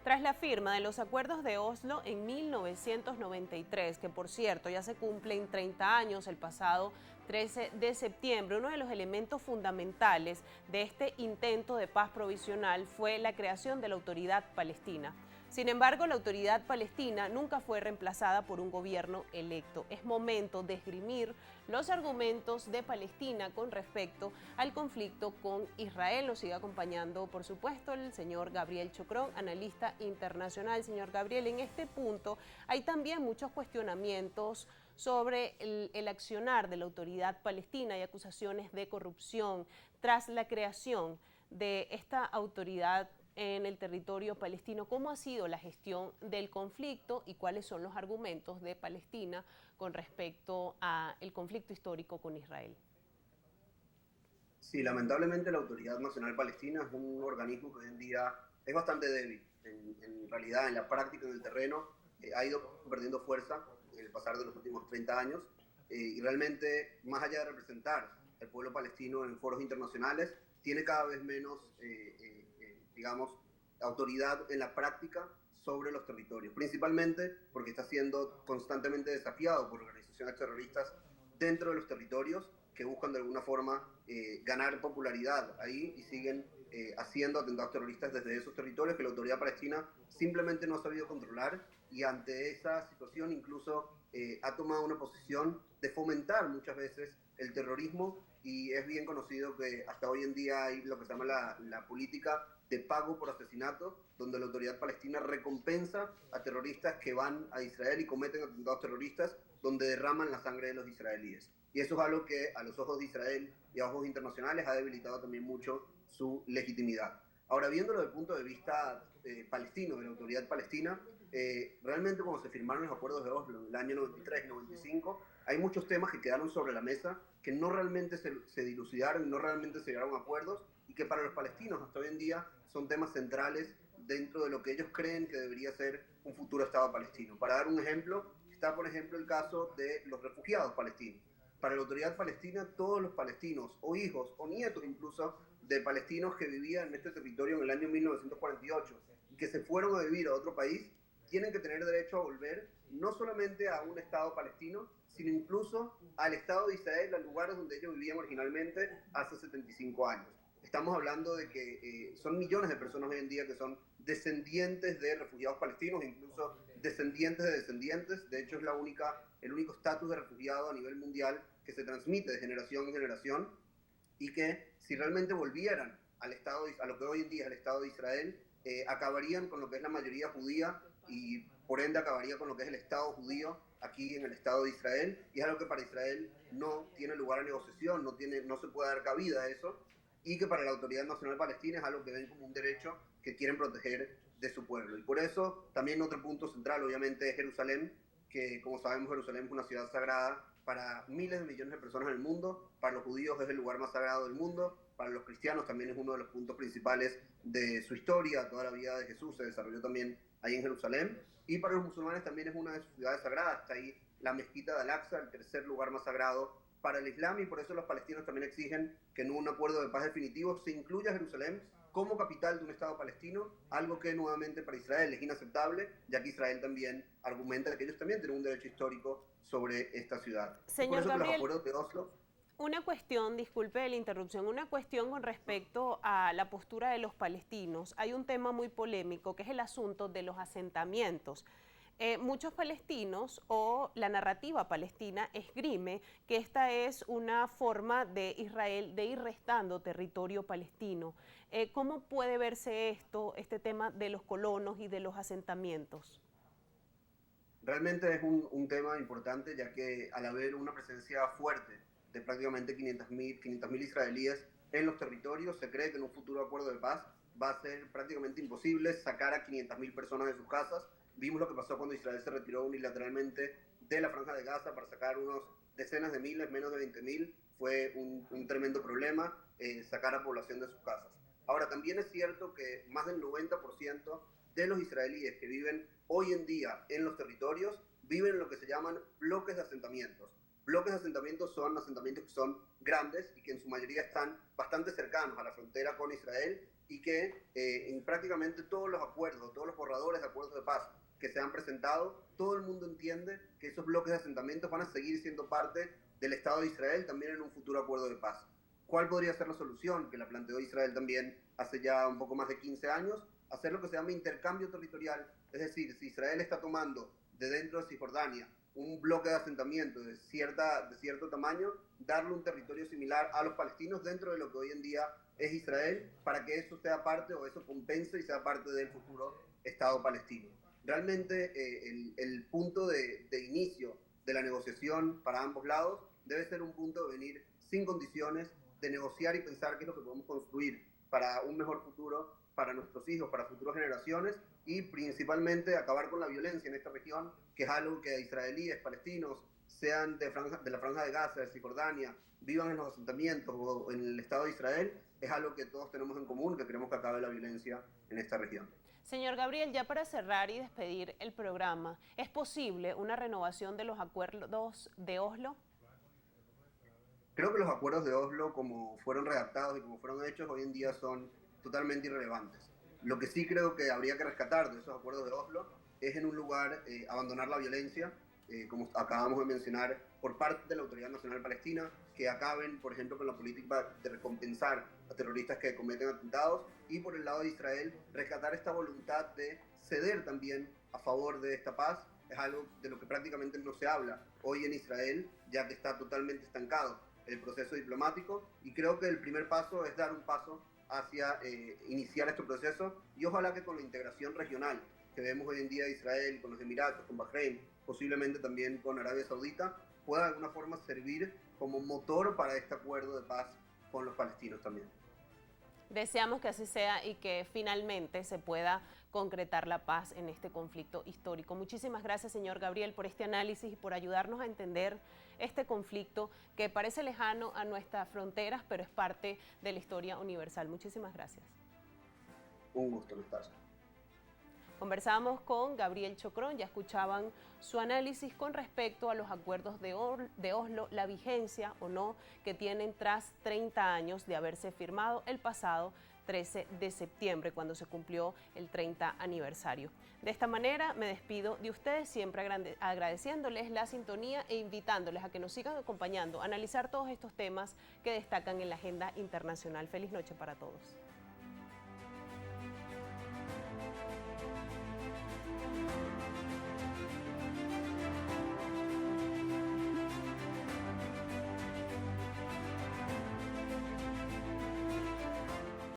Tras la firma de los acuerdos de Oslo en 1993, que por cierto ya se cumplen 30 años el pasado 13 de septiembre, uno de los elementos fundamentales de este intento de paz provisional fue la creación de la Autoridad Palestina. Sin embargo, la Autoridad Palestina nunca fue reemplazada por un gobierno electo. Es momento de esgrimir los argumentos de Palestina con respecto al conflicto con Israel. Nos sigue acompañando, por supuesto, el señor Gabriel Chocrón, analista internacional. Señor Gabriel, en este punto hay también muchos cuestionamientos sobre el accionar de la Autoridad Palestina y acusaciones de corrupción tras la creación de esta autoridad en el territorio palestino. ¿Cómo ha sido la gestión del conflicto y cuáles son los argumentos de Palestina con respecto al conflicto histórico con Israel? Sí, lamentablemente la Autoridad Nacional Palestina es un organismo que hoy en día es bastante débil. En realidad, en la práctica, en el terreno, ha ido perdiendo fuerza en el pasar de los últimos 30 años y realmente, más allá de representar al pueblo palestino en foros internacionales, tiene cada vez menos, digamos, autoridad en la práctica sobre los territorios, principalmente porque está siendo constantemente desafiado por organizaciones terroristas dentro de los territorios que buscan de alguna forma ganar popularidad ahí y siguen haciendo atentados terroristas desde esos territorios que la autoridad palestina simplemente no ha sabido controlar, y ante esa situación incluso ha tomado una posición de fomentar muchas veces el terrorismo, y es bien conocido que hasta hoy en día hay lo que se llama la política de pago por asesinato, donde la autoridad palestina recompensa a terroristas que van a Israel y cometen atentados terroristas donde derraman la sangre de los israelíes. Y eso es algo que a los ojos de Israel y a ojos internacionales ha debilitado también mucho su legitimidad. Ahora, viéndolo desde el punto de vista palestino, de la autoridad palestina, realmente cuando se firmaron los acuerdos de Oslo en el año 93 y 95, hay muchos temas que quedaron sobre la mesa que no realmente se dilucidaron, no realmente se llegaron a acuerdos, y que para los palestinos hasta hoy en día son temas centrales dentro de lo que ellos creen que debería ser un futuro Estado palestino. Para dar un ejemplo, está por ejemplo el caso de los refugiados palestinos. Para la autoridad palestina, todos los palestinos, o hijos, o nietos incluso, de palestinos que vivían en este territorio en el año 1948 y que se fueron a vivir a otro país, tienen que tener derecho a volver no solamente a un Estado palestino, sino incluso al Estado de Israel, al lugar donde ellos vivían originalmente hace 75 años. Estamos hablando de que son millones de personas hoy en día que son descendientes de refugiados palestinos, incluso descendientes de descendientes. De hecho, es el único estatus de refugiado a nivel mundial que se transmite de generación en generación, y que si realmente volvieran a lo que hoy en día es el Estado de Israel, acabarían con lo que es la mayoría judía y por ende acabaría con lo que es el Estado judío aquí en el Estado de Israel, y es algo que para Israel no tiene lugar a negociación, no se puede dar cabida a eso, y que para la Autoridad Nacional Palestina es algo que ven como un derecho que quieren proteger de su pueblo. Y por eso también otro punto central obviamente es Jerusalén, que como sabemos Jerusalén es una ciudad sagrada para miles de millones de personas en el mundo. Para los judíos es el lugar más sagrado del mundo, para los cristianos también es uno de los puntos principales de su historia. Toda la vida de Jesús se desarrolló también ahí en Jerusalén, y para los musulmanes también es una de sus ciudades sagradas. Está ahí la mezquita de Al-Aqsa, el tercer lugar más sagrado para el Islam, y por eso los palestinos también exigen que en un acuerdo de paz definitivo se incluya Jerusalén como capital de un Estado palestino, algo que nuevamente para Israel es inaceptable, ya que Israel también argumenta que ellos también tienen un derecho histórico sobre esta ciudad. Es por Señor eso que los Gabriel, acuerdos de Oslo... una cuestión, disculpe la interrupción, una cuestión con respecto a la postura de los palestinos. Hay un tema muy polémico que es el asunto de los asentamientos. Muchos palestinos o la narrativa palestina esgrime que esta es una forma de Israel de ir restando territorio palestino. ¿Cómo puede verse este tema de los colonos y de los asentamientos? Realmente es un tema importante, ya que al haber una presencia fuerte de prácticamente 500.000 israelíes en los territorios, se cree que en un futuro acuerdo de paz va a ser prácticamente imposible sacar a 500.000 personas de sus casas. Vimos lo que pasó cuando Israel se retiró unilateralmente de la Franja de Gaza para sacar unos decenas de miles, menos de 20.000. Fue un tremendo problema sacar a población de sus casas. Ahora, también es cierto que más del 90% de los israelíes que viven hoy en día en los territorios viven en lo que se llaman bloques de asentamientos. Bloques de asentamientos son asentamientos que son grandes y que en su mayoría están bastante cercanos a la frontera con Israel, y que en prácticamente todos los acuerdos, todos los borradores de acuerdos de paz que se han presentado, todo el mundo entiende que esos bloques de asentamientos van a seguir siendo parte del Estado de Israel también en un futuro acuerdo de paz. ¿Cuál podría ser la solución? Que la planteó Israel también hace ya un poco más de 15 años, hacer lo que se llama intercambio territorial, es decir, si Israel está tomando de dentro de Cisjordania un bloque de asentamiento de cierto tamaño, darle un territorio similar a los palestinos dentro de lo que hoy en día es Israel, para que eso sea parte o eso compense y sea parte del futuro Estado palestino. Realmente el punto de inicio de la negociación para ambos lados debe ser un punto de venir sin condiciones, de negociar y pensar qué es lo que podemos construir para un mejor futuro para nuestros hijos, para futuras generaciones, y principalmente acabar con la violencia en esta región, que es algo que israelíes, palestinos, sean de la Franja de Gaza, de Cisjordania, vivan en los asentamientos o en el Estado de Israel, es algo que todos tenemos en común, que queremos que acabe la violencia en esta región. Señor Gabriel, ya para cerrar y despedir el programa, ¿es posible una renovación de los acuerdos de Oslo? Creo que los acuerdos de Oslo, como fueron redactados y como fueron hechos, hoy en día son totalmente irrelevantes. Lo que sí creo que habría que rescatar de esos acuerdos de Oslo es, en un lugar, abandonar la violencia, como acabamos de mencionar, por parte de la Autoridad Nacional Palestina, que acaben, por ejemplo, con la política de recompensar a terroristas que cometen atentados, y por el lado de Israel, rescatar esta voluntad de ceder también a favor de esta paz. Es algo de lo que prácticamente no se habla hoy en Israel, ya que está totalmente estancado el proceso diplomático, y creo que el primer paso es dar un paso hacia iniciar este proceso, y ojalá que con la integración regional que vemos hoy en día de Israel, con los Emiratos, con Bahrein, posiblemente también con Arabia Saudita, pueda de alguna forma servir como motor para este acuerdo de paz con los palestinos también. Deseamos que así sea y que finalmente se pueda concretar la paz en este conflicto histórico. Muchísimas gracias, señor Gabriel, por este análisis y por ayudarnos a entender este conflicto que parece lejano a nuestras fronteras, pero es parte de la historia universal. Muchísimas gracias. Un gusto, Anastasia. Conversamos con Gabriel Chocrón, ya escuchaban su análisis con respecto a los acuerdos de Oslo, la vigencia o no que tienen tras 30 años de haberse firmado el pasado 13 de septiembre, cuando se cumplió el 30 aniversario. De esta manera me despido de ustedes, siempre agradeciéndoles la sintonía e invitándoles a que nos sigan acompañando a analizar todos estos temas que destacan en la agenda internacional. Feliz noche para todos.